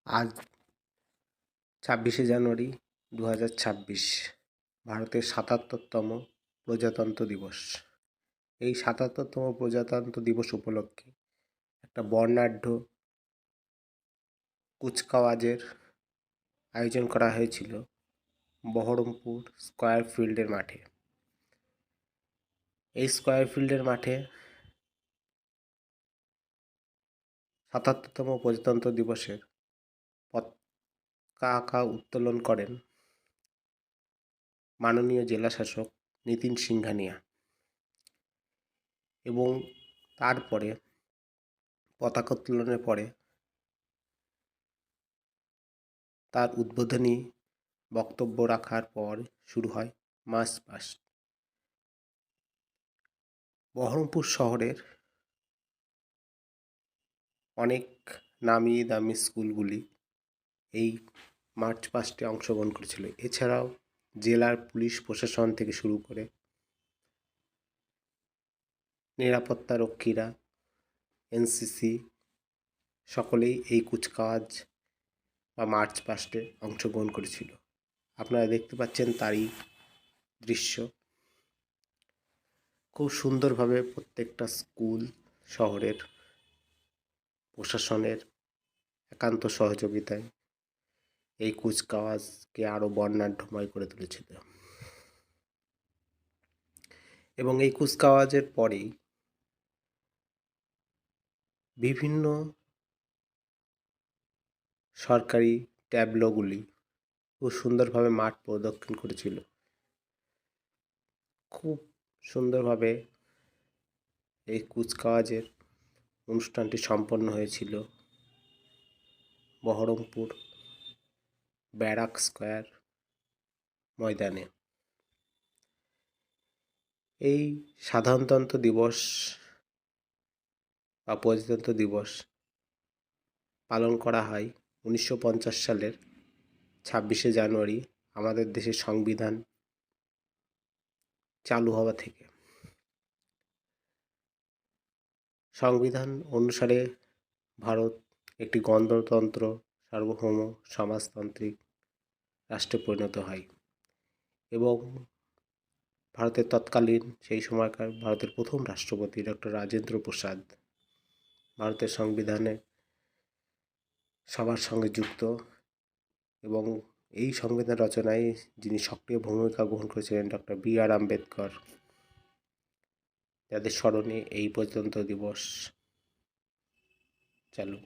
আজ ২৬শে জানুয়ারি ২০২৬ ভারতের ৭৭তম প্রজাতন্ত্র দিবস। এই ৭৭তম প্রজাতন্ত্র দিবস উপলক্ষে একটা বর্ণাঢ্য কুচকাওয়াজের আয়োজন করা হয়েছিল বহরমপুর স্কয়ার ফিল্ডের মাঠে। এই স্কয়ার ফিল্ডের মাঠে ৭৭তম প্রজাতন্ত্র দিবসের পতাকা উত্তোলন করেন মাননীয় জেলাশাসক নিতিন সিংঘানিয়া এবং তারপরে পতাকা উত্তোলনের পরে তার উদ্বোধনী বক্তব্য রাখার পর শুরু হয় মার্চ পাস্ট। বহরমপুর শহরের অনেক নামি দামি স্কুলগুলি এই মার্চ পাস্টে অংশগ্রহণ করেছিল। এছাড়াও জেলার পুলিশ প্রশাসন থেকে শুরু করে নিরাপত্তা রক্ষীরা, এনসিসি সকলেই এই কুচকাওয়াজ বা মার্চ পাস্টে অংশগ্রহণ করেছিল। আপনারা দেখতে পাচ্ছেন তারই দৃশ্য। খুব সুন্দরভাবে প্রত্যেকটা স্কুল শহরের প্রশাসনের একান্ত সহযোগিতায় এই কুচকাওয়াজকে আরও বর্ণাঢ্যময় করে তুলেছিল। এবং এই কুচকাওয়াজের পরেই বিভিন্ন সরকারি ট্যাবলোগুলি খুব সুন্দরভাবে মাঠ প্রদক্ষিণ করেছিল। খুব সুন্দরভাবে এই কুচকাওয়াজের অনুষ্ঠানটি সম্পন্ন হয়েছিল বহরমপুর ব্যারাক স্কয়ার ময়দানে। এই সাধারণতন্ত্র দিবস বা প্রজাতন্ত্র দিবস পালন করা হয় 1950 সালের 26শে জানুয়ারি আমাদের দেশের সংবিধান চালু হওয়া থেকে। সংবিধান অনুসারে ভারত একটি গণতন্ত্র সার্বভৌম সমাজতান্ত্রিক রাষ্ট্রে পরিণত হয় এবং ভারতের তৎকালীন সেই সময়কার ভারতের প্রথম রাষ্ট্রপতি ডক্টর রাজেন্দ্র প্রসাদ ভারতের সংবিধানে সবার সঙ্গে যুক্ত এবং এই সংবিধান রচনায় যিনি সক্রিয় ভূমিকা গ্রহণ করেছিলেন ডক্টর বি.আর. আম্বেদকর, যাদের স্মরণে এই প্রজাতন্ত্র দিবস চালু।